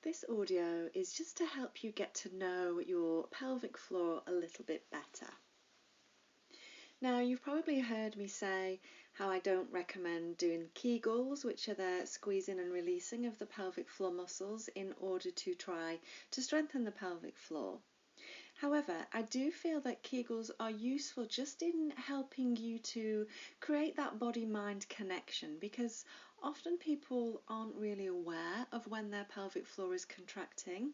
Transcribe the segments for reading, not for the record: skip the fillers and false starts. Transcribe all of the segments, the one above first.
This audio is just to help you get to know your pelvic floor a little bit better. Now, you've probably heard me say how I don't recommend doing Kegels, which are the squeezing and releasing of the pelvic floor muscles in order to try to strengthen the pelvic floor. However, I do feel that Kegels are useful just in helping you to create that body-mind connection, because often people aren't really aware of when their pelvic floor is contracting.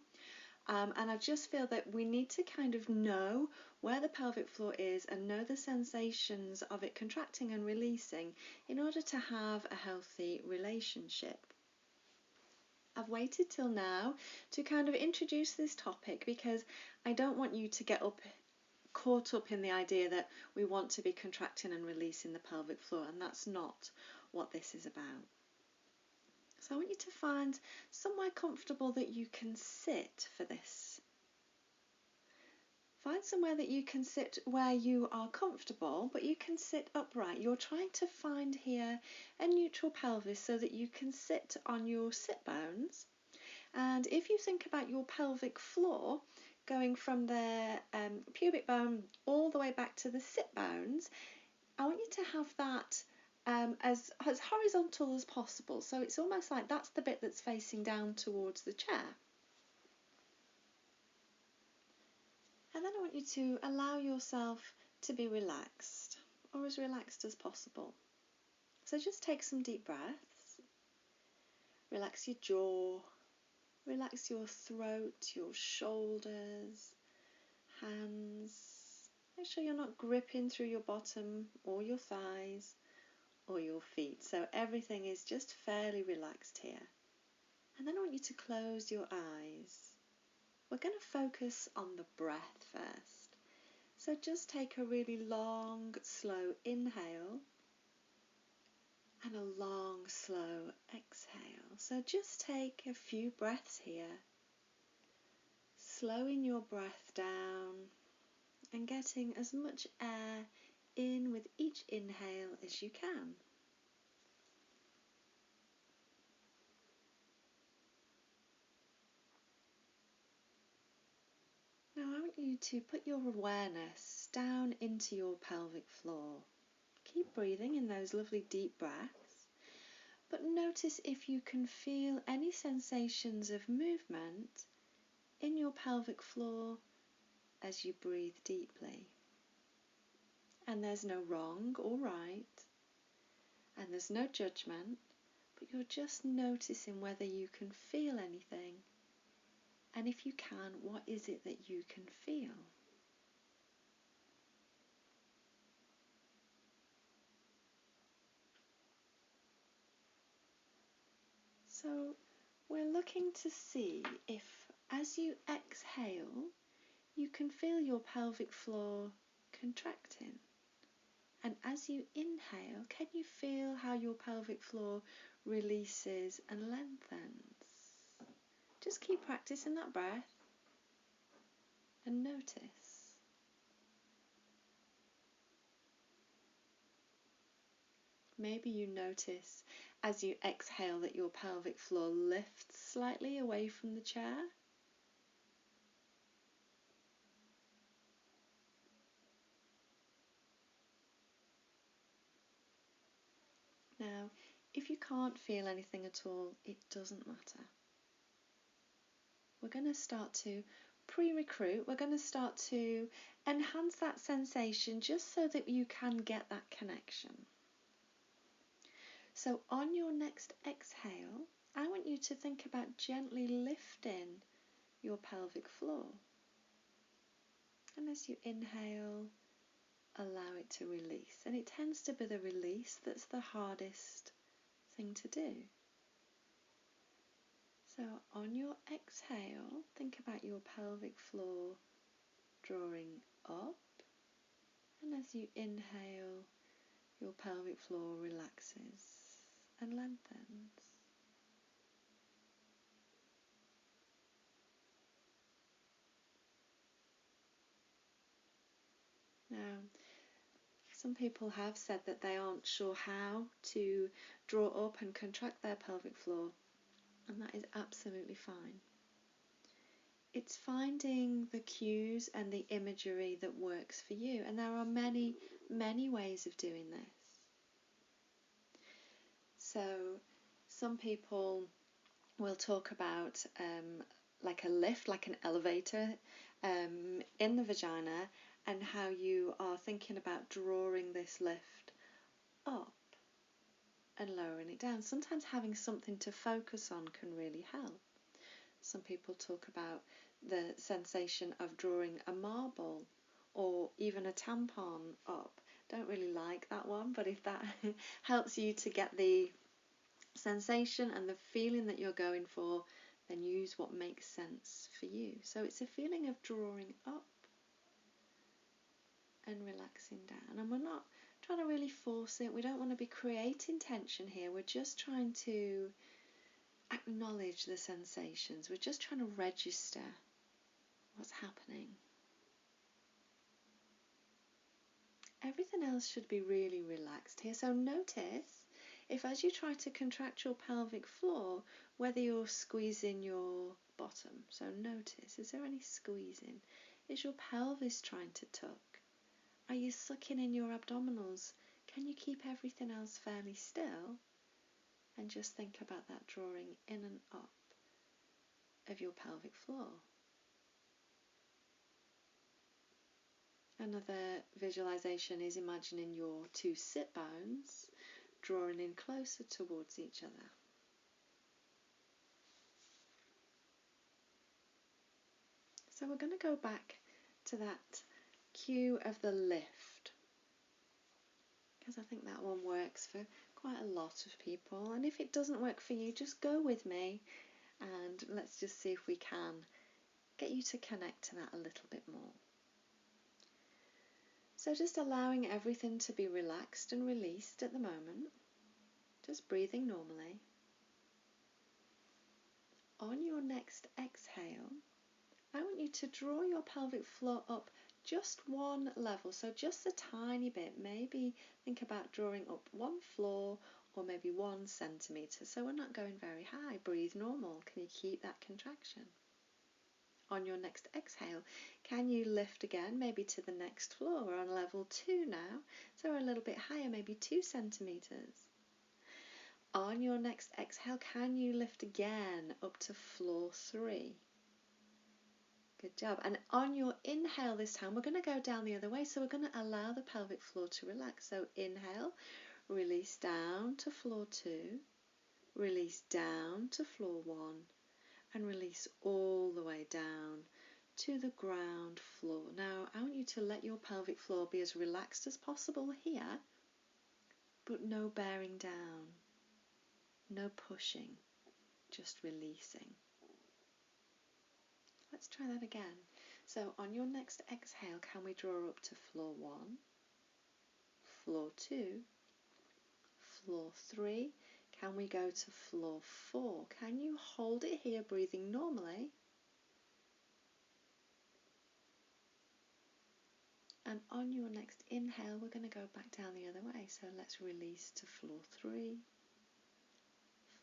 And I just feel that we need to kind of know where the pelvic floor is and know the sensations of it contracting and releasing in order to have a healthy relationship. I've waited till now to kind of introduce this topic because I don't want you to get caught up in the idea that we want to be contracting and releasing the pelvic floor, and that's not what this is about. So I want you to find somewhere comfortable that you can sit for this. Find somewhere that you can sit where you are comfortable, but you can sit upright. You're trying to find here a neutral pelvis so that you can sit on your sit bones. And if you think about your pelvic floor going from the pubic bone all the way back to the sit bones, I want you to have that as horizontal as possible. So it's almost like that's the bit that's facing down towards the chair. And then I want you to allow yourself to be relaxed, or as relaxed as possible. So just take some deep breaths. Relax your jaw, relax your throat, your shoulders, hands. Make sure you're not gripping through your bottom or your thighs or your feet. So everything is just fairly relaxed here. And then I want you to close your eyes. We're going to focus on the breath first. So just take a really long, slow inhale and a long, slow exhale. So just take a few breaths here, slowing your breath down and getting as much air in with each inhale as you can. Now I want you to put your awareness down into your pelvic floor. Keep breathing in those lovely deep breaths, but notice if you can feel any sensations of movement in your pelvic floor as you breathe deeply. And there's no wrong or right, and there's no judgment, but you're just noticing whether you can feel anything. And if you can, what is it that you can feel? So we're looking to see if, as you exhale, you can feel your pelvic floor contracting. And as you inhale, can you feel how your pelvic floor releases and lengthens? Just keep practicing that breath and notice. Maybe you notice as you exhale that your pelvic floor lifts slightly away from the chair. Now, if you can't feel anything at all, it doesn't matter. We're going to start to pre-recruit. We're going to start to enhance that sensation just so that you can get that connection. So on your next exhale, I want you to think about gently lifting your pelvic floor. And as you inhale, allow it to release. And it tends to be the release that's the hardest thing to do. So on your exhale, think about your pelvic floor drawing up, and as you inhale, your pelvic floor relaxes and lengthens. Now, some people have said that they aren't sure how to draw up and contract their pelvic floor, and that is absolutely fine. It's finding the cues and the imagery that works for you. And there are many, many ways of doing this. So some people will talk about like a lift, like an elevator in the vagina, and how you are thinking about drawing this lift up and lowering it down. Sometimes having something to focus on can really help. Some people talk about the sensation of drawing a marble or even a tampon up. Don't really like that one, but if that helps you to get the sensation and the feeling that you're going for, then use what makes sense for you. So it's a feeling of drawing up and relaxing down. And we're not trying to really force it. We don't want to be creating tension here. We're just trying to acknowledge the sensations. We're just trying to register what's happening. Everything else should be really relaxed here. So notice if as you try to contract your pelvic floor, whether you're squeezing your bottom. So notice, is there any squeezing? Is your pelvis trying to tuck? Are you sucking in your abdominals? Can you keep everything else fairly still? And just think about that drawing in and up of your pelvic floor. Another visualization is imagining your two sit bones drawing in closer towards each other. So we're going to go back to that cue of the lift, because I think that one works for quite a lot of people. And if it doesn't work for you, just go with me and let's just see if we can get you to connect to that a little bit more. So just allowing everything to be relaxed and released at the moment. Just breathing normally. On your next exhale, I want you to draw your pelvic floor up just one level, so just a tiny bit. Maybe think about drawing up one floor or maybe 1 centimetre. So we're not going very high. Breathe normal. Can you keep that contraction? On your next exhale, can you lift again, maybe to the next floor? We're on level 2 now, so we're a little bit higher, maybe 2 centimetres. On your next exhale, can you lift again up to floor 3? Good job. And on your inhale this time, we're going to go down the other way, so we're going to allow the pelvic floor to relax. So inhale, release down to floor 2, release down to floor 1, and release all the way down to the ground floor. Now, I want you to let your pelvic floor be as relaxed as possible here, but no bearing down, no pushing, just releasing. Let's try that again. So on your next exhale, can we draw up to floor 1, floor 2, floor 3? Can we go to floor 4? Can you hold it here, breathing normally? And on your next inhale, we're going to go back down the other way. So let's release to floor 3,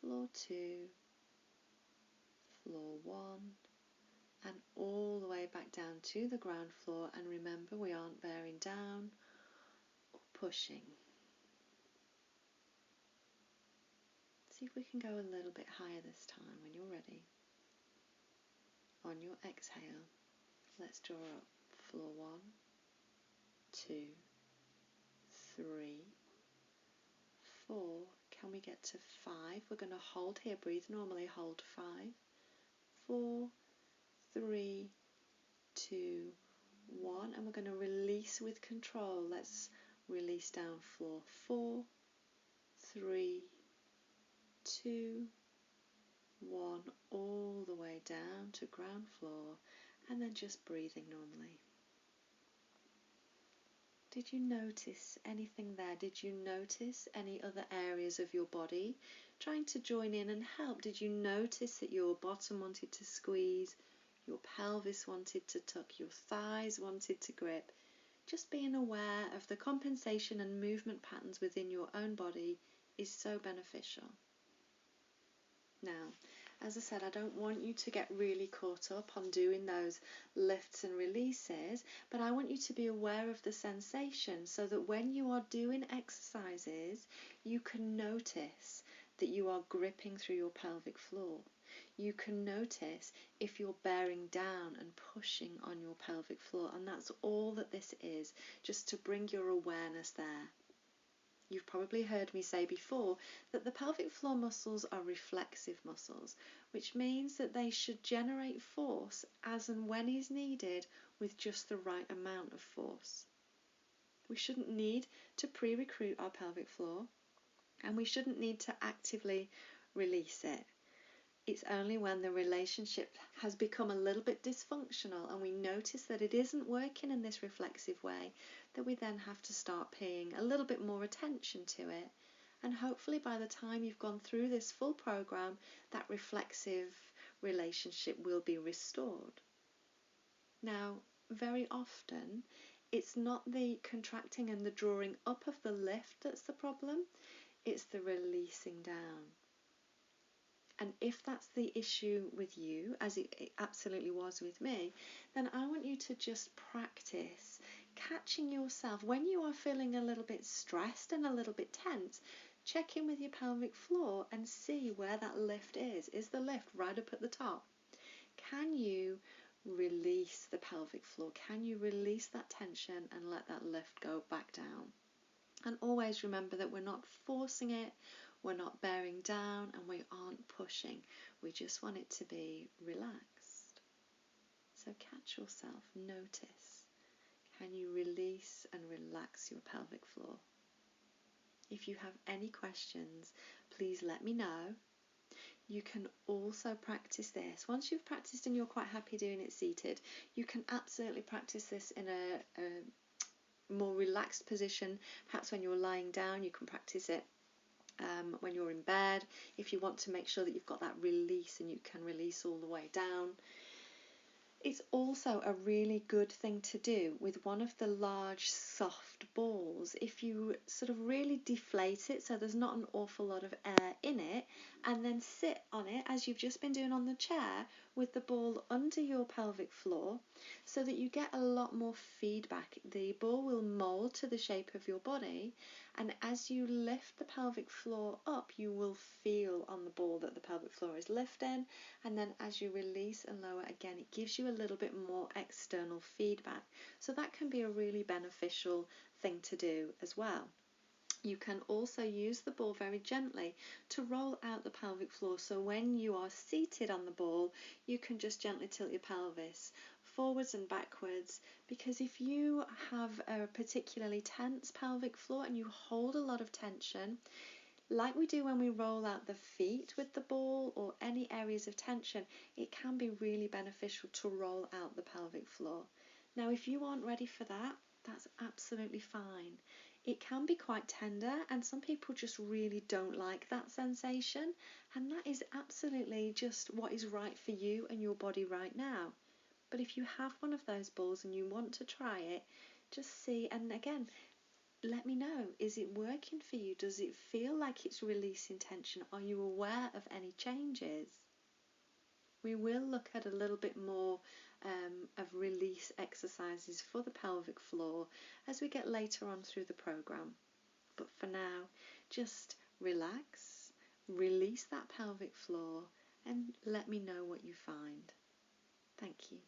floor 2, floor 1, and all the way back down to the ground floor. And remember, we aren't bearing down or pushing. See if we can go a little bit higher this time when you're ready. On your exhale, let's draw up floor 1, 2, 3, 4. Can we get to 5? We're going to hold here, breathe normally, hold 5, 4, 3, 2, 1, and we're going to release with control. Let's release down floor 4, 3, 2, 1, all the way down to ground floor, and then just breathing normally. Did you notice anything there? Did you notice any other areas of your body trying to join in and help? Did you notice that your bottom wanted to squeeze, your pelvis wanted to tuck, your thighs wanted to grip? Just being aware of the compensation and movement patterns within your own body is so beneficial. Now, As I said, I don't want you to get really caught up on doing those lifts and releases, but I want you to be aware of the sensation so that when you are doing exercises, you can notice that you are gripping through your pelvic floor. You can notice if you're bearing down and pushing on your pelvic floor, and that's all that this is, just to bring your awareness there. You've probably heard me say before that the pelvic floor muscles are reflexive muscles, which means that they should generate force as and when is needed with just the right amount of force. We shouldn't need to pre-recruit our pelvic floor, and we shouldn't need to actively release it. It's only when the relationship has become a little bit dysfunctional and we notice that it isn't working in this reflexive way that we then have to start paying a little bit more attention to it. And hopefully by the time you've gone through this full program, that reflexive relationship will be restored. Now, very often, it's not the contracting and the drawing up of the lift that's the problem, it's the releasing down. And if that's the issue with you, as it absolutely was with me, then I want you to just practice catching yourself when you are feeling a little bit stressed and a little bit tense. Check in with your pelvic floor and see where that lift is. Is the lift right up at the top? Can you release the pelvic floor? Can you release that tension and let that lift go back down? And always remember that we're not forcing it, we're not bearing down, and we aren't pushing. We just want it to be relaxed. So catch yourself, notice. Can you release and relax your pelvic floor? If you have any questions, please let me know. You can also practice this. Once you've practiced and you're quite happy doing it seated, you can absolutely practice this in a more relaxed position. Perhaps when you're lying down, you can practice it when you're in bed, if you want to make sure that you've got that release and you can release all the way down. It's also a really good thing to do with one of the large soft balls. If you sort of really deflate it so there's not an awful lot of air in it, and then sit on it as you've just been doing on the chair with the ball under your pelvic floor so that you get a lot more feedback. The ball will mold to the shape of your body, and as you lift the pelvic floor up, you will feel on the ball that the pelvic floor is lifting, and then as you release and lower again, it gives you a little bit more external feedback. So that can be a really beneficial thing to do as well. You can also use the ball very gently to roll out the pelvic floor. So when you are seated on the ball, you can just gently tilt your pelvis forwards and backwards, because if you have a particularly tense pelvic floor and you hold a lot of tension, like we do when we roll out the feet with the ball or any areas of tension, it can be really beneficial to roll out the pelvic floor. Now, if you aren't ready for that, that's absolutely fine. It can be quite tender, and some people just really don't like that sensation, and that is absolutely just what is right for you and your body right now. But if you have one of those balls and you want to try it, just see, and again, let me know, is it working for you? Does it feel like it's releasing tension? Are you aware of any changes? We will look at a little bit more of release exercises for the pelvic floor as we get later on through the program. But for now, just relax, release that pelvic floor, and let me know what you find. Thank you.